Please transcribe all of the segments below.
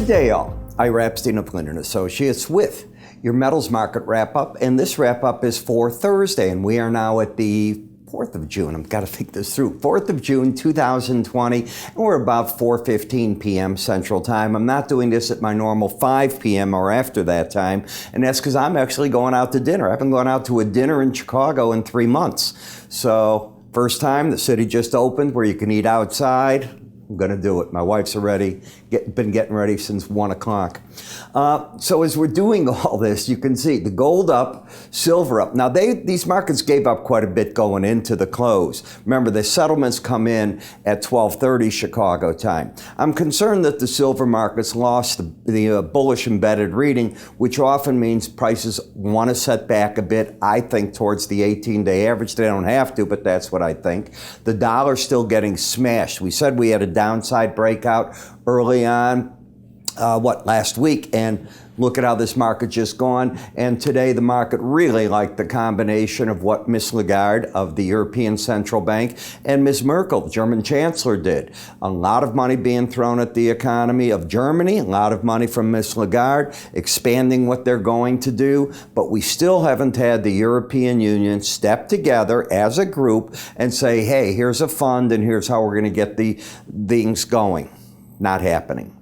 Good day, all. Ira Epstein of Linn & Associates with your metals market wrap-up, and this wrap-up is for Thursday, and we are now at the 4th of June. I've got to think this through. 4th of June, 2020, and we're about 4:15 p.m. Central Time. I'm not doing this at my normal 5 p.m. or after that time, and that's because I'm actually going out to dinner. I haven't gone out to a dinner in Chicago in 3 months. So, first time, the city just opened where you can eat outside. I'm going to do it. My wife's already been getting ready since 1 o'clock. So as we're doing all this, you can see the gold up, silver up. Now, these markets gave up quite a bit going into the close. Remember, the settlements come in at 12:30 Chicago time. I'm concerned that the silver markets lost the bullish embedded reading, which often means prices want to set back a bit, I think, towards the 18-day average. They don't have to, but that's what I think. The dollar's still getting smashed. We said we had a downside breakout early on, last week, and look at how this market just gone. And today the market really liked the combination of what Miss Lagarde of the European Central Bank and Ms. Merkel, the German Chancellor, did. A lot of money being thrown at the economy of Germany, a lot of money from Ms. Lagarde, expanding what they're going to do, but we still haven't had the European Union step together as a group and say, hey, here's a fund and here's how we're going to get the things going. Not happening.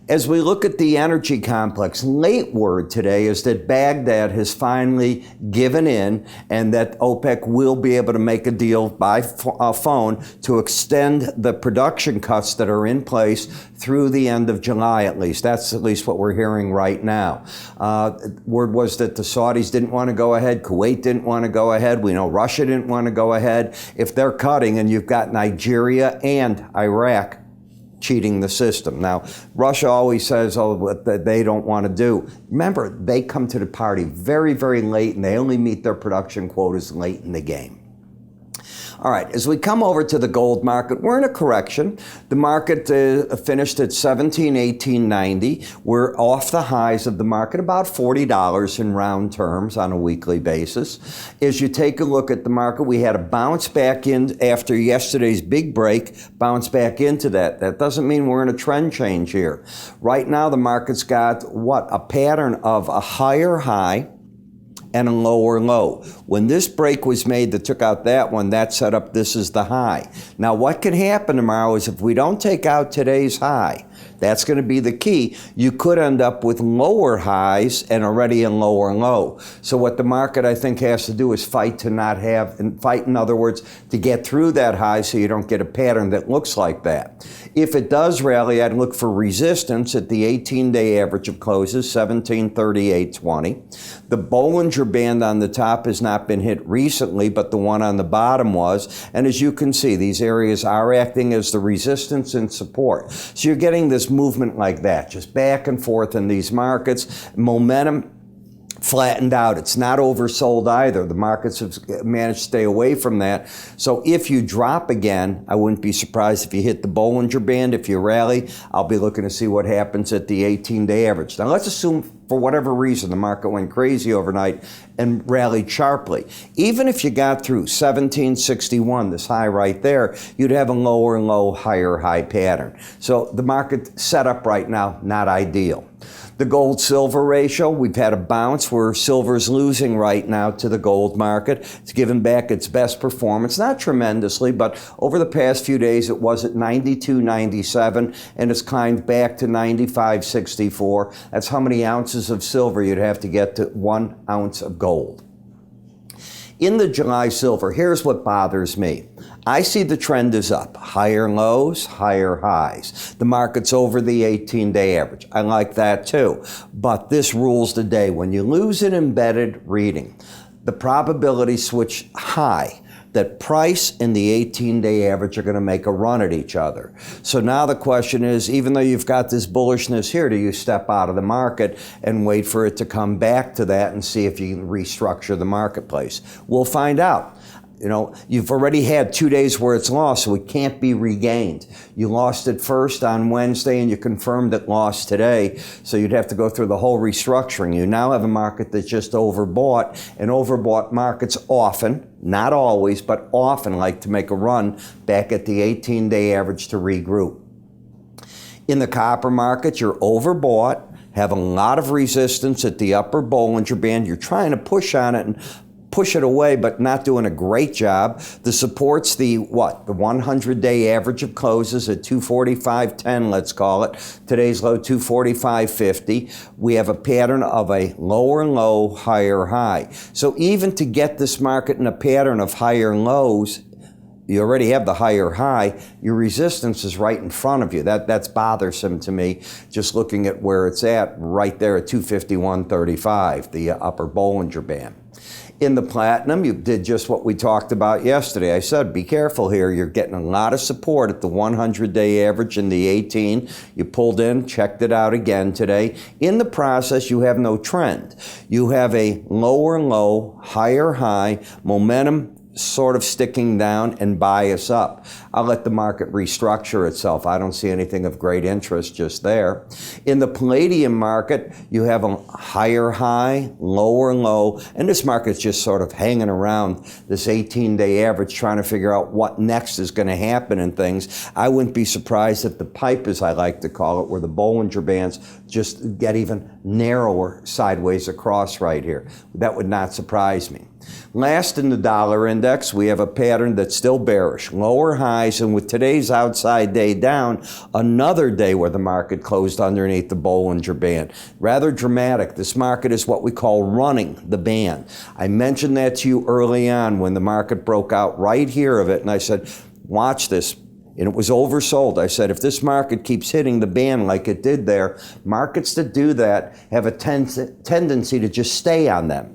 As we look at the energy complex, late word today is that Baghdad has finally given in and that OPEC will be able to make a deal by phone to extend the production cuts that are in place through the end of July at least. That's at least what we're hearing right now. Word was that the Saudis didn't want to go ahead, Kuwait didn't want to go ahead, we know Russia didn't want to go ahead. If they're cutting and you've got Nigeria and Iraq cheating the system. Now, Russia always says, what they don't want to do. Remember, they come to the party very, very late, and they only meet their production quotas late in the game. All right, as we come over to the gold market, we're in a correction. The market finished at $1718.90. We're off the highs of the market, about $40 in round terms on a weekly basis. As you take a look at the market, we had a bounce back in after yesterday's big break, bounce back into that. That doesn't mean we're in a trend change here. Right now, the market's got, a pattern of a higher high and a lower low. When this break was made that took out that one, that set up this is the high. Now what can happen tomorrow is if we don't take out today's high, that's going to be the key. You could end up with lower highs and already a lower low. So what the market, I think, has to do is fight to not have, and fight, in other words, to get through that high so you don't get a pattern that looks like that. If it does rally, I'd look for resistance at the 18-day average of closes, 1738.20. The Bollinger Band on the top has not been hit recently, but the one on the bottom was. And as you can see, these areas are acting as the resistance and support. So you're getting this movement like that, just back and forth in these markets. Momentum flattened out. It's not oversold either. The markets have managed to stay away from that. So if you drop again, I wouldn't be surprised if you hit the Bollinger Band. If you rally, I'll be looking to see what happens at the 18-day average. Now let's assume for whatever reason the market went crazy overnight and rallied sharply. Even if you got through 1761, this high right there, you'd have a lower low, higher high pattern. So the market set up right now, not ideal. The gold-silver ratio, we've had a bounce where silver's losing right now to the gold market. It's given back its best performance, not tremendously, but over the past few days it was at 92.97 and it's climbed back to 95.64. That's how many ounces of silver you'd have to get to 1 ounce of gold. In the July silver, here's what bothers me. I see the trend is up. Higher lows, higher highs. The market's over the 18-day average. I like that too. But this rules the day. When you lose an embedded reading, the probability switch high that price and the 18-day average are going to make a run at each other. So now the question is, even though you've got this bullishness here, do you step out of the market and wait for it to come back to that and see if you can restructure the marketplace? We'll find out. You know, you've already had 2 days where it's lost, so it can't be regained. You lost it first on Wednesday, and you confirmed it lost today, so you'd have to go through the whole restructuring. You now have a market that's just overbought, and overbought markets often, not always, but often like to make a run back at the 18-day average to regroup. In the copper market, you're overbought, have a lot of resistance at the upper Bollinger Band. You're trying to push on it and push it away, but not doing a great job. The support's the 100-day average of closes at 245.10, let's call it. Today's low, 245.50. We have a pattern of a lower low, higher high. So even to get this market in a pattern of higher lows, you already have the higher high, your resistance is right in front of you. That's bothersome to me, just looking at where it's at, right there at 251.35, the upper Bollinger Band. In the platinum, you did just what we talked about yesterday. I said, be careful here. You're getting a lot of support at the 100-day average in the 18. You pulled in, checked it out again today. In the process, you have no trend. You have a lower low, higher high, momentum sort of sticking down and bias up. I'll let the market restructure itself. I don't see anything of great interest just there. In the palladium market, you have a higher high, lower low, and this market's just sort of hanging around this 18-day average trying to figure out what next is going to happen and things. I wouldn't be surprised if the pipe, as I like to call it, where the Bollinger Bands just get even narrower sideways across right here. That would not surprise me. Last, in the dollar index, we have a pattern that's still bearish. Lower highs, and with today's outside day down, another day where the market closed underneath the Bollinger Band. Rather dramatic. This market is what we call running the band. I mentioned that to you early on when the market broke out right here of it, and I said, watch this. And it was oversold. I said, if this market keeps hitting the band like it did there, markets that do that have a tendency to just stay on them.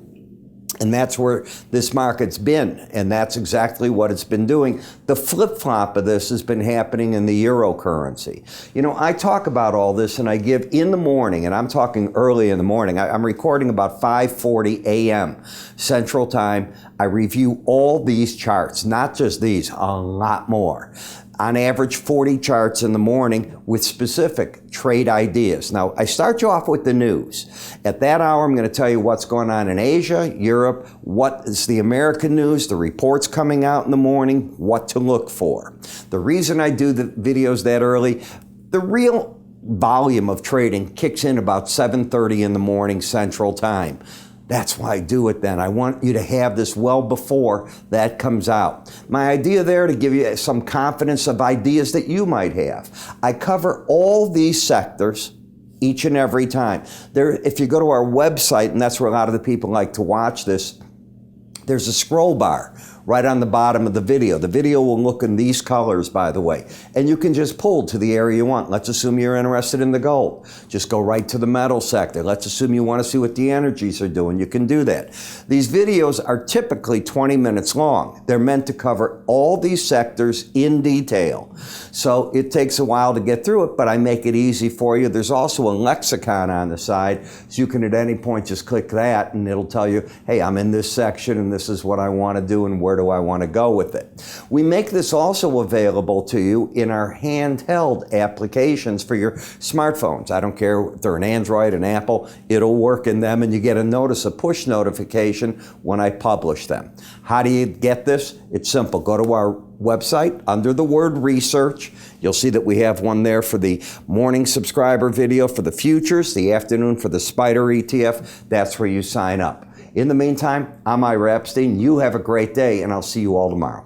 And that's where this market's been, and that's exactly what it's been doing. The flip-flop of this has been happening in the euro currency. You know, I talk about all this, and I give in the morning, and I'm talking early in the morning. I'm recording about 5:40 a.m. Central Time. I review all these charts, not just these, a lot more. On average, 40 charts in the morning with specific trade ideas. Now, I start you off with the news. At that hour, I'm going to tell you what's going on in Asia, Europe, what is the American news, the reports coming out in the morning, what to look for. The reason I do the videos that early, the real volume of trading kicks in about 7:30 in the morning Central Time. That's why I do it then. I want you to have this well before that comes out. My idea there to give you some confidence of ideas that you might have. I cover all these sectors each and every time. If you go to our website, and that's where a lot of the people like to watch this, there's a scroll bar right on the bottom of the video. The video will look in these colors, by the way. And you can just pull to the area you want. Let's assume you're interested in the gold. Just go right to the metal sector. Let's assume you want to see what the energies are doing. You can do that. These videos are typically 20 minutes long. They're meant to cover all these sectors in detail. So it takes a while to get through it, but I make it easy for you. There's also a lexicon on the side, so you can at any point just click that and it'll tell you, hey, I'm in this section and this is what I want to do and where do I want to go with it. We make this also available to you in our handheld applications for your smartphones. I don't care if they're an Android, an Apple, it'll work in them and you get a push notification when I publish them. How do you get this? It's simple. Go to our website under the word research. You'll see that we have one there for the morning subscriber video for the futures, the afternoon for the Spider ETF. That's where you sign up. In the meantime, I'm Ira Epstein. You have a great day, and I'll see you all tomorrow.